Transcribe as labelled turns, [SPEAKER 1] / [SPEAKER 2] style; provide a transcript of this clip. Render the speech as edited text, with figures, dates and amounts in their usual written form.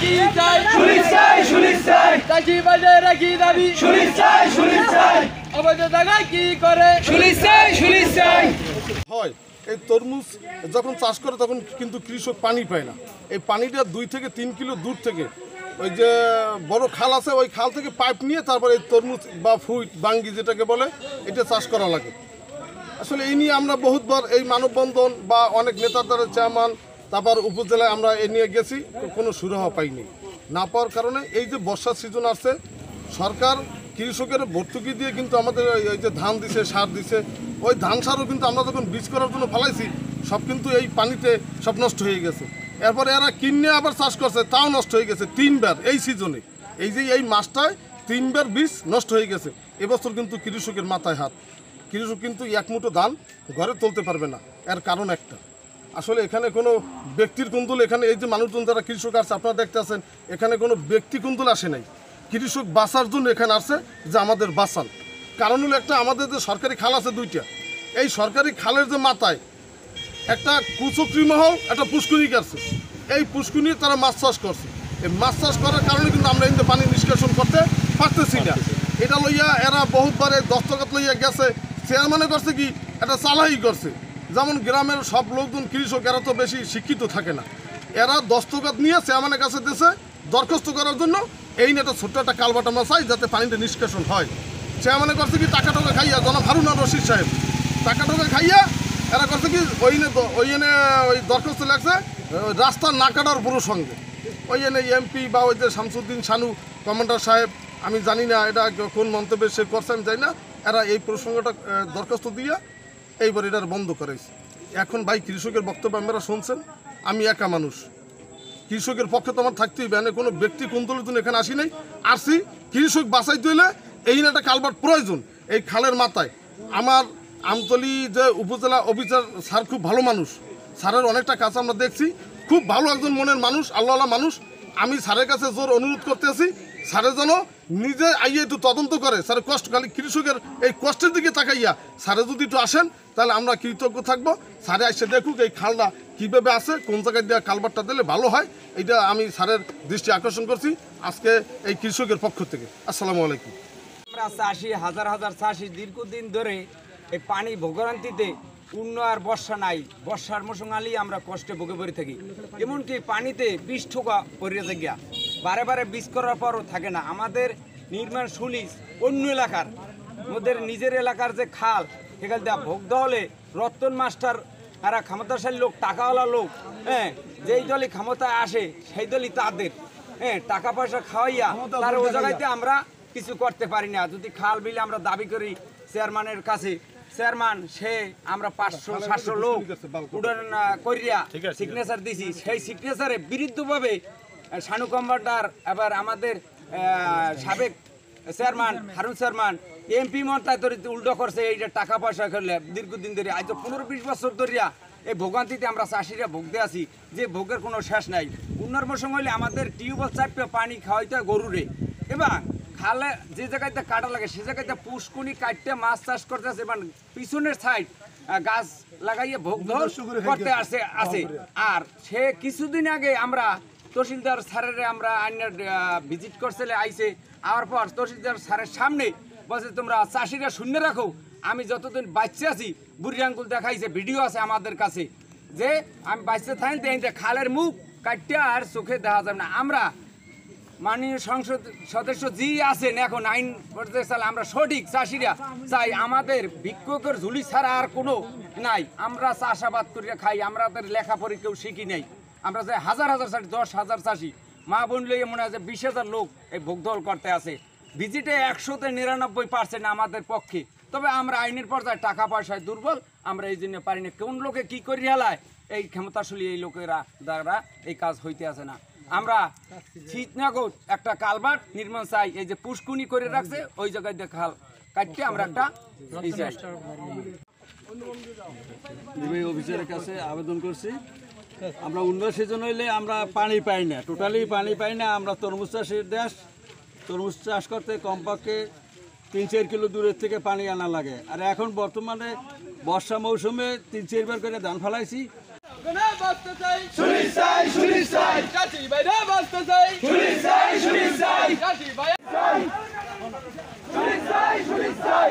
[SPEAKER 1] কি চাই পুলিশ চাই চাষি বাজারে কি দাবি পুলিশ চাই অবৈধ টাকা কি করে পুলিশ চাই
[SPEAKER 2] হয় এই তরমুজ যখন চাষ করে তখন কিন্তু কৃষক পানি পায় না। এই পানিটা 2 থেকে 3 কিলো দূর থেকে ওই যে বড় খাল আছে ওই খাল থেকে পাইপ নিয়ে তারপরে এই তরমুজ বা ফ্রুট বাঙ্গি যেটাকে বলে এটা চাষ করা লাগে। আসলে এই নিয়ে আমরা বহুতবার এই মানববন্ধন বা অনেক নেতার দ্বারা চেয়ারম্যান তারপর উপজেলায় আমরা এ নিয়ে গেছি, কোনো সুরাহা পাইনি। না পাওয়ার কারণে এই যে বর্ষার সিজন আসছে সরকার কৃষকের ভর্তুকি দিয়ে কিন্তু আমাদের এই যে ধান দিছে সার দিছে, ওই ধান সারও কিন্তু আমরা যখন বীজ করার জন্য ফেলাইছি সব কিন্তু এই পানিতে সব নষ্ট হয়ে গেছে। এরপরে এরা কিনে আবার চাষ করছে তাও নষ্ট হয়ে গেছে 3বার এই সিজনে। এই যে এই মাসটায় 3বার বীজ নষ্ট হয়ে গেছে। এবছর কিন্তু কৃষকের মাথায় হাত, কৃষক কিন্তু এক মুঠো ধান ঘরে তুলতে পারবে না। এর কারণ একটা, আসলে এখানে কোনো ব্যক্তির কুন্দুল, এখানে এই যে মানুষজন যারা কৃষক আছে আপনারা দেখতে আছেন এখানে কোনো ব্যক্তি কুন্দুল আসে নাই। কৃষক বাঁচার জন্য এখানে আসছে যে আমাদের বাঁচান। কারণ হলো একটা, আমাদের যে সরকারি খাল আছে 2টা, এই সরকারি খালের যে মাথায় একটা কুচক্রি মহল একটা পুষ্কুনি করছে, এই পুষ্কুনি তারা মাছ চাষ করছে। এই মাছ চাষ করার কারণে কিন্তু আমরা কিন্তু পানি নিষ্কাশন করতে পারতেছি না। এটা লইয়া এরা বহুতবার এই দস্তখত লইয়া গেছে, চেয়ারম্যানে করছে কি একটা চালাহি করছে। যেমন গ্রামের সব লোকজন কৃষক এরা তো বেশি শিক্ষিত থাকে না, এরা দস্তখত নিয়ে চেয়ারম্যানের কাছে দিয়েছে দরখাস্ত করার জন্য এই নিয়ে একটা ছোট্ট একটা কালবাট আমরা চাই যাতে পানিটা নিষ্কাশন হয়। চেয়ারম্যানে করছে কি টাকা খাইয়া জনাব হারুনা রশিদ সাহেব টাকা খাইয়া এরা করছে কি ওই দরখাস্ত লাগছে রাস্তা না কাটার প্রসঙ্গে। ওই এমপি বা ওই যে শামসুদ্দিন শানু কমান্ডার সাহেব, আমি জানি না এটা কোন মন্তব্যে সে করছে আমি জানি না, এরা এই প্রসঙ্গটা দরখাস্ত দিয়ে এইবার এটার বন্ধ করেছে। এখন ভাই কৃষকের বক্তব্য আপনারা শুনছেন, আমি একা মানুষ, কৃষকের পক্ষে তো আমার থাকতেই হবে। কোনো ব্যক্তি কুন্দলের জন্য এখানে আসি নাই, আসছি কৃষক বাঁচাইতে হলে এই না একটা কালভার্ট প্রয়োজন। এই খালের মাথায় আমার আমতলী যে উপজেলা অফিসার স্যার খুব ভালো মানুষ, স্যারের অনেকটা কাজ আমরা দেখছি, খুব ভালো একজন মনের মানুষ, আল্লাহওয়ালা মানুষ। আমি স্যারের কাছে জোর অনুরোধ করতে আছি স্যারের যেন নিজে আইয়ে একটু তদন্ত করে, স্যারের কষ্ট খালি কৃষকের এই কষ্টের দিকে তাকাইয়া স্যারে যদি একটু আসেন তাহলে আমরা কৃতজ্ঞ থাকবো। স্যারে এসে দেখুক এই খালটা কীভাবে আছে, কোন জায়গায় দেওয়া কালভারটা দিলে ভালো হয়, এইটা আমি স্যারের দৃষ্টি আকর্ষণ করছি আজকে এই কৃষকের পক্ষ থেকে। আসসালামু আলাইকুম।
[SPEAKER 3] আমরা চাষি হাজার হাজার চাষি দীর্ঘদিন ধরে এই পানি ভোগান্তিতে আর বর্ষা নাই, বর্ষার মৌসুম আলেই আমরা কষ্টে ভোগে পড়ে থাকি। এমনকি পানিতে বীজ ঠোকা পড়ে গিয়া বারে বারে বীজ করার পরও থাকে না। আমাদের নির্মাণ শুনিস অন্য এলাকার মধ্যে নিজের এলাকার যে খাল সেখান দিয়ে ভোগ হলে রতন মাস্টার এরা ক্ষমতাশালী লোক, টাকাওয়ালা লোক, যেই দলই ক্ষমতায় আসে সেই দলই তাদের টাকা পয়সা খাওয়াইয়া তার ও জায়গাতে আমরা কিছু করতে পারি না। যদি খাল বিলে আমরা দাবি করি চেয়ারম্যানের কাছে, চেয়ারম্যান সে আমরা 500-700 লোক উডান করিয়া সিগনেচার দিছি, সেই সিগনেচারে বিরুদ্ধভাবে শানু কম্পাউন্ডার এবার আমাদের সাবেক চেয়ারম্যান হারুন চেয়ারম্যান এমপি মন্ত্রী উল্টো করছে। এইটা টাকা পয়সা করলে দীর্ঘদিন ধরে আজ 15-20 বছর ধরিয়া এই ভোগান্তিতে আমরা চাষিরা ভোগতে আছি, যে ভোগের কোনো শেষ নাই। উন্নর মৌসুম হইলে আমাদের টিউবওয়েল চাপে পানি খাওয়াইতে গরুরে, এবং খালে যে জায়গাতে কাটা লাগে সে জায়গাতে পুষ্কুনি কাটতে মাছ চাষ করতে আছে, এবং পিছনের সাইড গাছ লাগাইয়ে ভোগ করতে আছে। আর সে কিছুদিন আগে আমরা তহসিলদার স্যারের আমরা আইনের ভিজিট করছিলে আইসে, আওয়ার পর তহসিলদার স্যারের সামনে বলছে তোমরা চাষিরা শূন্য রাখো। আমি যতদিন বাচ্চা আছি বুড়ি আঙ্গুল দেখাইছে, ভিডিও আছে আমাদের কাছে, যে আমি বাচ্চা থাকি খালের মুখ কাটতে আর চোখে দেখা যাবে না। আমরা মাননীয় সংসদ সদস্য জি আছেন এখন আইন করতে চাই, আমরা সঠিক চাষিরা চাই, আমাদের ভিক্ষুকের ঝুলি ছাড়া আর কোনো নাই। আমরা চাষাবাদ করিয়া খাই, আমাদের লেখাপড়ি কেউ শিখি নাই। আমরা যে হাজার হাজার চাষি, 10,000 চাষি, মা বোন লইয়ে মনে হয় যে 20,000 লোক এই ভোগদল করতে আছে। ভিজিটে 100-তে 99% আমাদের পক্ষে, তবে আমরা আইনের পর্যায়ে টাকা পয়সায় দুর্বল, আমরা এই জন্য পারি না। কোন লোকে কী করি হেলায় এই ক্ষমতাশালী এই লোকেরা দ্বারা এই কাজ হইতে আসে না। আমরা শীতনাগত একটা কালভার্ট নির্মাণ চাই, এই যে পুষ্কুনি করে রাখছে ওই জায়গায় দিয়ে খাল কাটতে আমরা একটা
[SPEAKER 4] অফিসারের কাছে আবেদন করছি। আমরা উন্নত সিজন হইলে আমরা পানি পাই না, টোটালি পানি পাই না। আমরা তরমুজ চাষের দেশ, তরমুজ চাষ করতে কমপক্ষে 3-4 কিলো দূরের থেকে পানি আনা লাগে। আর এখন বর্তমানে বর্ষা মৌসুমে 3-4 বার করে ধান ফেলাইছি।
[SPEAKER 1] চাষি বাইরে বাঁচতে চাই, চাই চাষি ভাই চাই শুলিস চাই